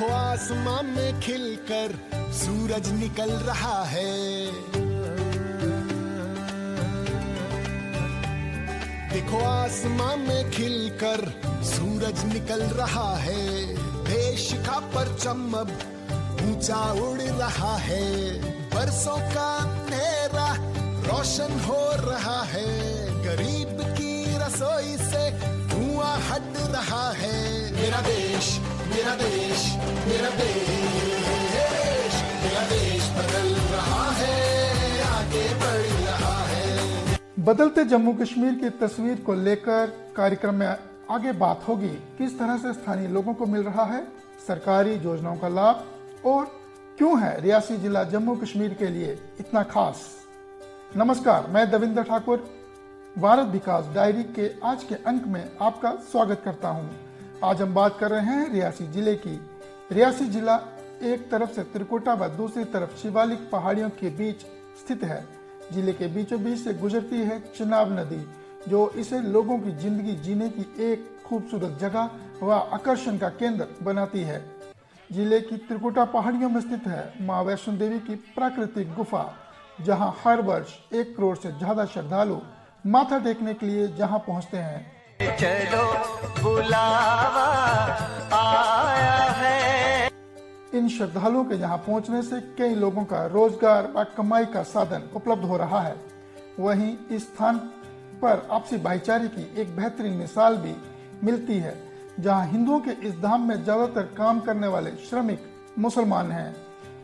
देखो आसमां में खिलकर सूरज निकल रहा है। देखो आसमां में खिलकर सूरज निकल रहा है। देश का परचम अब ऊंचा उड़ रहा है। बरसों का अंधेरा रोशन हो रहा है। गरीब की रसोई से धुआं हट रहा है। मेरा देश, मेरा देश, मेरा देश, मेरा देश बदल रहा है, आगे बढ़ रहा है। बदलते जम्मू कश्मीर की तस्वीर को लेकर कार्यक्रम में आगे बात होगी। किस तरह से स्थानीय लोगों को मिल रहा है सरकारी योजनाओं का लाभ और क्यों है रियासी जिला जम्मू कश्मीर के लिए इतना खास। नमस्कार, मैं देवेंद्र ठाकुर भारत विकास डायरी के आज के अंक में आपका स्वागत करता हूं। आज हम बात कर रहे हैं रियासी जिले की। रियासी जिला एक तरफ से त्रिकुटा व दूसरी तरफ शिवालिक पहाड़ियों के बीच स्थित है। जिले के बीचों बीच से गुजरती है चिनाब नदी, जो इसे लोगों की जिंदगी जीने की एक खूबसूरत जगह व आकर्षण का केंद्र बनाती है। जिले की त्रिकुटा पहाड़ियों में स्थित है मां वैष्णो देवी की प्राकृतिक गुफा, जहां हर वर्ष 1 करोड़ से ज्यादा श्रद्धालु माथा टेकने के लिए जहां पहुंचते हैं। चलो बुलावा आया है। इन श्रद्धालुओं के यहाँ पहुंचने से कई लोगों का रोजगार व कमाई का साधन उपलब्ध हो रहा है। वहीं इस स्थान पर आपसी भाईचारे की एक बेहतरीन मिसाल भी मिलती है, जहां हिंदुओं के इस धाम में ज्यादातर काम करने वाले श्रमिक मुसलमान हैं।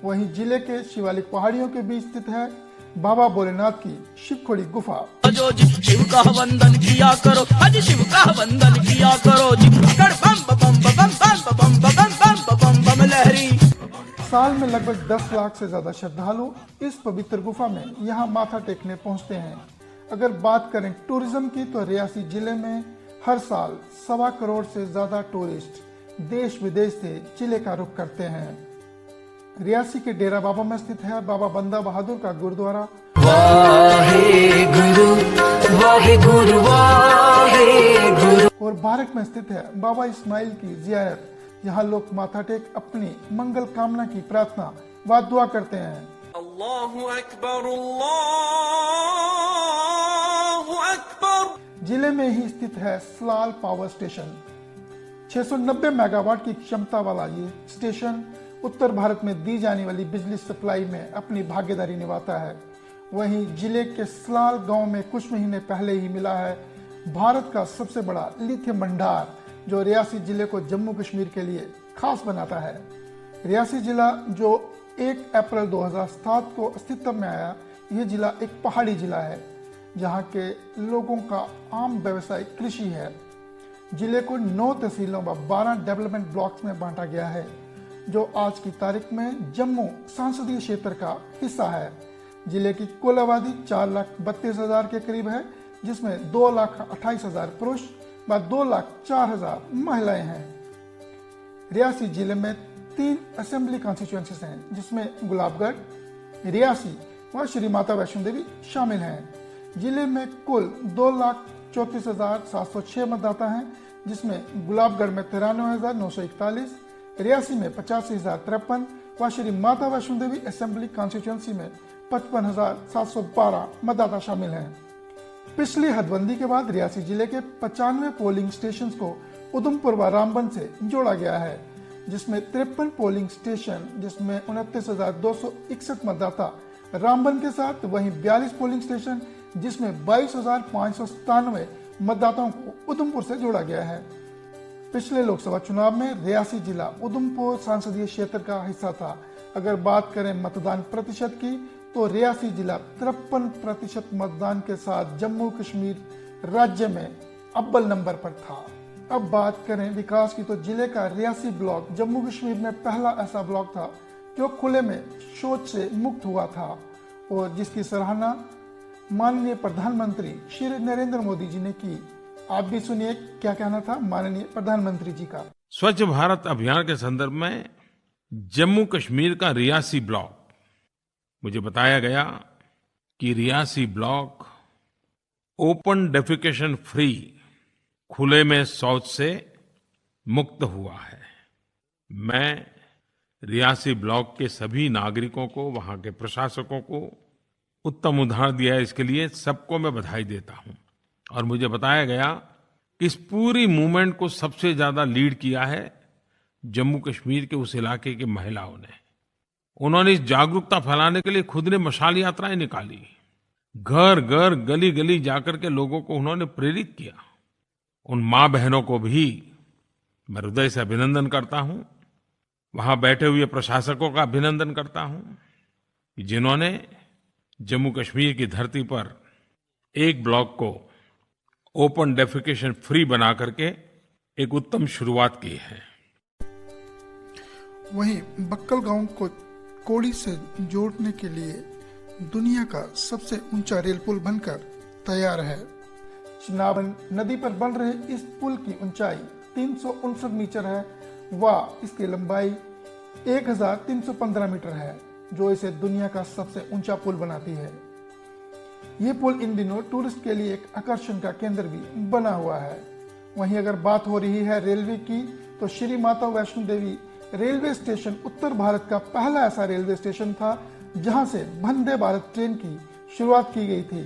वहीं जिले के शिवालिक पहाड़ियों के बीच स्थित है बाबा भोलेनाथ की शिवखोड़ी गुफा। जो शिव का वंदन किया करो, आज शिव का वंदन किया करो। बम बम बम बम बम बम बम बम लहरी। साल में लगभग 10 लाख से ज्यादा श्रद्धालु इस पवित्र गुफा में यहाँ माथा टेकने पहुँचते हैं। अगर बात करें टूरिज्म की, तो रियासी जिले में हर साल 1.25 करोड़ से ज्यादा टूरिस्ट देश विदेश से जिले का रुख करते हैं। रियासी के डेरा बाबा में स्थित है बाबा बंदा बहादुर का गुरुद्वारा। वाहेगुरु वाहेगुरु वाहेगुरु। और बारक में स्थित है बाबा इस्माइल की जियारत। यहाँ लोग माथा टेक अपनी मंगल कामना की प्रार्थना व दुआ करते हैं। अल्लाहु अकबर, अल्लाहु अकबर। जिले में ही स्थित है सलाल पावर स्टेशन। 690 मेगावाट की क्षमता वाला ये स्टेशन उत्तर भारत में दी जाने वाली बिजली सप्लाई में अपनी भागीदारी निभाता है। वहीं जिले के सलाल गांव में कुछ महीने पहले ही मिला है भारत का सबसे बड़ा लिथियम भंडार, जो रियासी जिले को जम्मू कश्मीर के लिए खास बनाता है। रियासी जिला जो 1 अप्रैल 2007 को अस्तित्व में आया, ये जिला एक पहाड़ी जिला है, जहाँ के लोगों का आम व्यवसाय कृषि है। जिले को 9 तहसीलों व 12 डेवलपमेंट ब्लॉक्स में बांटा गया है, जो आज की तारीख में जम्मू संसदीय क्षेत्र का हिस्सा है। जिले की कुल आबादी 4,32,000 के करीब है, जिसमें 2,28,000 पुरुष व 2,04,000 महिलाएं हैं। रियासी जिले में 3 असेंबली कॉन्स्टिट्यूएंसीज हैं, जिसमें गुलाबगढ़, रियासी व श्री माता वैष्णो देवी शामिल हैं। जिले में कुल 2,34,706 मतदाता हैं, जिसमें गुलाबगढ़ में 93,941, रियासी में 85,053 व श्री माता वैष्णो देवी असेंबली कॉन्स्टिट्यूएंसी में 55,712 मतदाता शामिल हैं। पिछली हदबंदी के बाद रियासी जिले के 95 पोलिंग स्टेशन को उधमपुर व रामबन से जोड़ा गया है, जिसमें 53 पोलिंग स्टेशन, जिसमें 29,261 मतदाता रामबन के साथ, वहीं 42 पोलिंग स्टेशन, जिसमें 22,597 मतदाताओं को उधमपुर से जोड़ा गया है। पिछले लोकसभा चुनाव में रियासी जिला उधमपुर संसदीय क्षेत्र का हिस्सा था। अगर बात करें मतदान प्रतिशत की, तो रियासी जिला 53% मतदान के साथ जम्मू कश्मीर राज्य में अव्वल नंबर पर था। अब बात करें विकास की, तो जिले का रियासी ब्लॉक जम्मू कश्मीर में पहला ऐसा ब्लॉक था जो खुले में शौच से मुक्त हुआ था, और जिसकी सराहना माननीय प्रधानमंत्री श्री नरेंद्र मोदी जी ने की। आप भी सुनिए क्या कहना था माननीय प्रधानमंत्री जी का। स्वच्छ भारत अभियान के संदर्भ में जम्मू कश्मीर का रियासी ब्लॉक, मुझे बताया गया कि Reasi block open defecation free, खुले में शौच से मुक्त हुआ है। मैं रियासी ब्लॉक के सभी नागरिकों को, वहां के प्रशासकों को उत्तम उदाहरण दिया है। इसके लिए सबको मैं बधाई देता हूं। और मुझे बताया गया कि इस पूरी मूवमेंट को सबसे ज्यादा लीड किया है जम्मू कश्मीर के उस इलाके की महिलाओं ने। उन्होंने इस जागरूकता फैलाने के लिए खुद ने मशाल यात्राएं निकाली, घर घर गली गली जाकर के लोगों को उन्होंने प्रेरित किया। उन माँ बहनों को भी मैं हृदय से अभिनंदन करता हूं, वहां बैठे हुए प्रशासकों का अभिनंदन करता हूं, जिन्होंने जम्मू कश्मीर की धरती पर एक ब्लॉक को ओपन डेफिकेशन फ्री बना करके एक उत्तम शुरुआत की है। वहीं बक्कल गांव को कोड़ी से जोड़ने के लिए दुनिया का सबसे ऊंचा रेल पुल बनकर तैयार है। चिनाब नदी पर बन रहे इस पुल की ऊंचाई 359 मीटर है व इसकी लंबाई 1315 मीटर है, जो इसे दुनिया का सबसे ऊंचा पुल बनाती है। ये पुल इन दिनों टूरिस्ट के लिए एक आकर्षण का केंद्र भी बना हुआ है। वहीं अगर बात हो रही है रेलवे की, तो श्री माता वैष्णो देवी रेलवे स्टेशन उत्तर भारत का पहला ऐसा रेलवे स्टेशन था जहां से वंदे भारत ट्रेन की शुरुआत की गई थी।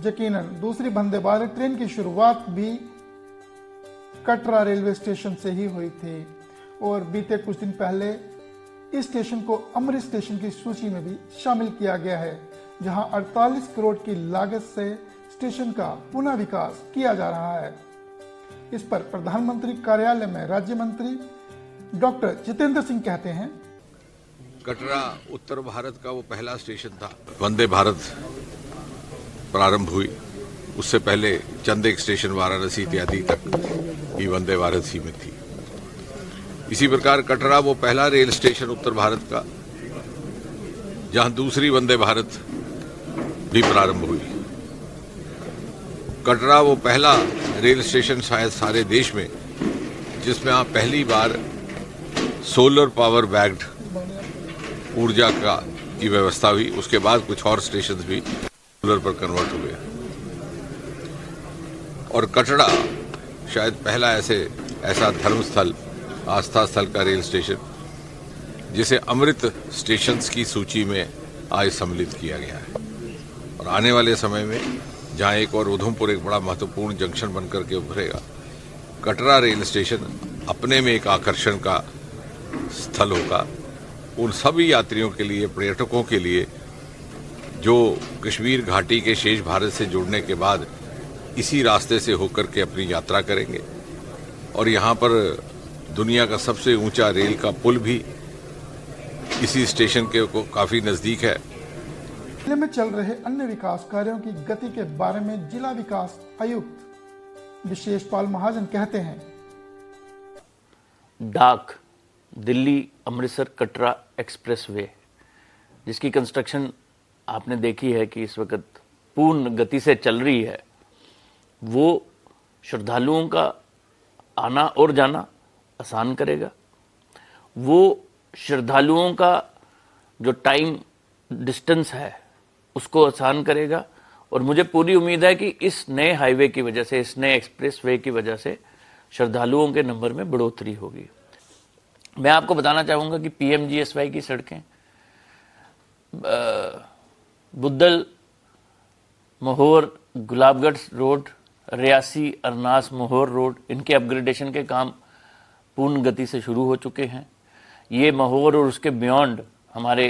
यकीनन दूसरी वंदे भारत ट्रेन की शुरुआत भी कटरा रेलवे स्टेशन से ही हुई थी और बीते कुछ दिन पहले इस स्टेशन को अमृत स्टेशन की सूची में भी शामिल किया गया है, जहां 48 करोड़ की लागत से स्टेशन का पुनः विकास किया जा रहा है। इस पर प्रधानमंत्री कार्यालय में राज्य मंत्री डॉक्टर जितेंद्र सिंह कहते हैं, कटरा उत्तर भारत का वो पहला स्टेशन था। वंदे भारत प्रारंभ हुई, उससे पहले चंद एक स्टेशन वाराणसी इत्यादि तक ही वंदे भारत सीमित थी। इसी प्रकार कटरा वो पहला रेल स्टेशन उत्तर भारत का जहां दूसरी वंदे भारत भी प्रारंभ हुई। कटरा वो पहला रेल स्टेशन शायद सारे देश में जिसमें आप पहली बार सोलर पावर बैग्ड ऊर्जा की व्यवस्था हुई। उसके बाद कुछ और स्टेशन भी सोलर पर कन्वर्ट हुए और कटरा शायद पहला ऐसा धर्मस्थल, आस्था स्थल का रेल स्टेशन जिसे अमृत स्टेशंस की सूची में आज सम्मिलित किया गया है। और आने वाले समय में जहां एक और उधमपुर एक बड़ा महत्वपूर्ण जंक्शन बनकर के उभरेगा, कटरा रेल स्टेशन अपने में एक आकर्षण का स्थल होगा उन सभी यात्रियों के लिए, पर्यटकों के लिए जो कश्मीर घाटी के शेष भारत से जुड़ने के बाद इसी रास्ते से होकर के अपनी यात्रा करेंगे। और यहाँ पर दुनिया का सबसे ऊंचा रेल का पुल भी इसी स्टेशन के को काफी नजदीक है। जिले में चल रहे अन्य विकास कार्यों की गति के बारे में जिला विकास आयुक्त विशेष पाल महाजन कहते हैं, डाक दिल्ली अमृतसर कटरा एक्सप्रेसवे जिसकी कंस्ट्रक्शन आपने देखी है कि इस वक्त पूर्ण गति से चल रही है, वो श्रद्धालुओं का आना और जाना आसान करेगा। वो श्रद्धालुओं का जो टाइम डिस्टेंस है उसको आसान करेगा। और मुझे पूरी उम्मीद है कि इस नए हाईवे की वजह से, इस नए एक्सप्रेसवे की वजह से श्रद्धालुओं के नंबर में बढ़ोतरी होगी। मैं आपको बताना चाहूँगा कि पीएमजीएसवाई की सड़कें बुद्धल, मोहर, गुलाबगढ़ रोड, रियासी, अरनास, मोहर रोड, इनके अपग्रेडेशन के काम पूर्ण गति से शुरू हो चुके हैं। ये मोहर और उसके बियॉन्ड हमारे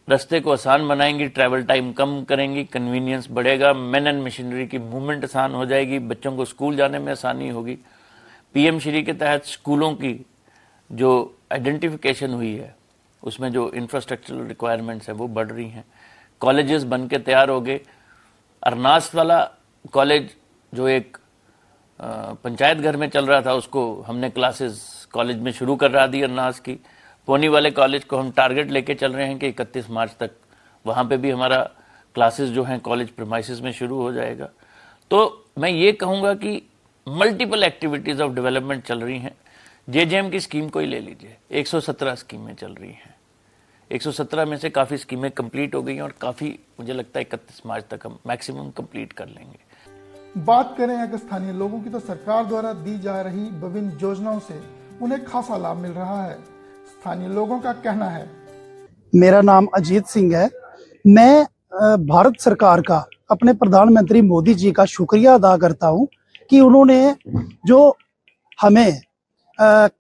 रास्ते को आसान बनाएंगी, ट्रैवल टाइम कम करेंगी, कन्वीनियंस बढ़ेगा, मैन एंड मशीनरी की मूवमेंट आसान हो जाएगी, बच्चों को स्कूल जाने में आसानी होगी। पीएम श्री के तहत स्कूलों की जो आइडेंटिफिकेशन हुई है उसमें जो इंफ्रास्ट्रक्चरल रिक्वायरमेंट्स हैं वो बढ़ रही हैं। कॉलेजेस बन के तैयार हो गए। अरनास वाला कॉलेज जो एक पंचायत घर में चल रहा था उसको हमने क्लासेस कॉलेज में शुरू करा दी अरनास की। पोनी वाले कॉलेज को हम टारगेट लेके चल रहे हैं कि 31 मार्च तक वहाँ पे भी हमारा क्लासेस जो हैं कॉलेज प्रीमाइसेस में शुरू हो जाएगा। तो मैं ये कहूँगा कि मल्टीपल एक्टिविटीज़ ऑफ डेवलपमेंट चल रही हैं। जेजेएम की स्कीम को ही ले लीजिए, 117 स्कीमें चल रही हैं। 117 में से काफ़ी स्कीमें कंप्लीट हो गई हैं और काफ़ी मुझे लगता है 31 मार्च तक हम मैक्सिमम कंप्लीट कर लेंगे। बात करें अगर स्थानीय लोगों की, तो सरकार द्वारा दी जा रही विभिन्न योजनाओं से उन्हें खासा लाभ मिल रहा है। स्थानीय लोगों का कहना है। मेरा नाम अजीत सिंह है। मैं भारत सरकार का, अपने प्रधानमंत्री मोदी जी का शुक्रिया अदा करता हूं कि उन्होंने जो हमें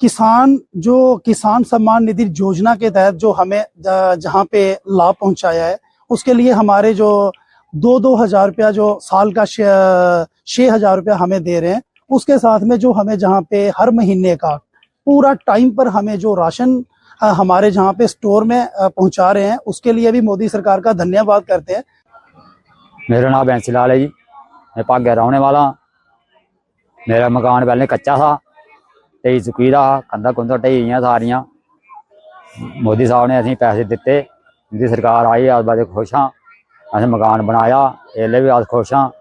किसान सम्मान निधि योजना के तहत जो हमें जहां पे लाभ पहुंचाया है, उसके लिए हमारे जो 2,000 रुपया जो साल का 6,000 रुपया हमें दे रहे हैं, उसके साथ में जो हमें जहां पे हर महीने का पूरा टाइम पर हमें जो राशन हमारे जहां पे स्टोर में पहुंचा रहे हैं, उसके लिए भी मोदी सरकार का धन्यवाद करते हैं। मेरा नाम बैंसी लाल है जी। मैं भाग्य रहने वाला। मेरा मकान पहले कच्चा था, ढही चुकी था, कंधा कुंधा ढही गई सारियां। मोदी साहब ने असें पैसे दिते, मोदी सरकार आई, अस बड़े खुश हाँ। असें मकान बनाया, इसलिए भी अस खुश हाँ।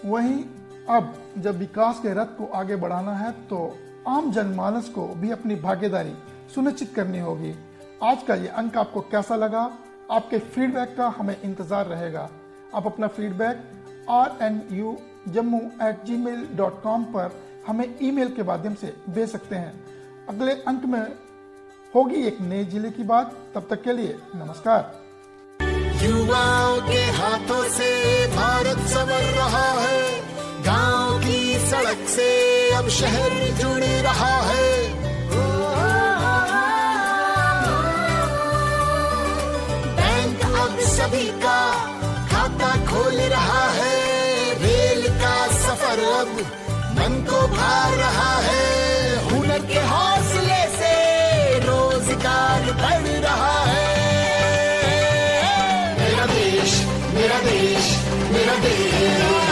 वहीं अब जब विकास के रथ को आगे बढ़ाना है तो आम जनमानस को भी अपनी भागीदारी सुनिश्चित करनी होगी। आज का ये अंक आपको कैसा लगा? आपके फीडबैक का हमें इंतजार रहेगा। आप अपना फीडबैक rnujammu@gmail.com पर हमें ईमेल के माध्यम से भेज सकते हैं। अगले अंक में होगी एक नए जिले की बात। तब तक के लिए नमस्कार। युवाओं के हाथों से भारत संवर रहा है, गांव की सड़क से अब शहर जुड़ रहा है। बैंक अब सभी का खाता खोल रहा है, रेल का सफर अब मन को भा रहा है। हुनर के हौसले से रोजगार बढ़ रहा है। मेरा देश, मेरा देश, मेरा देश।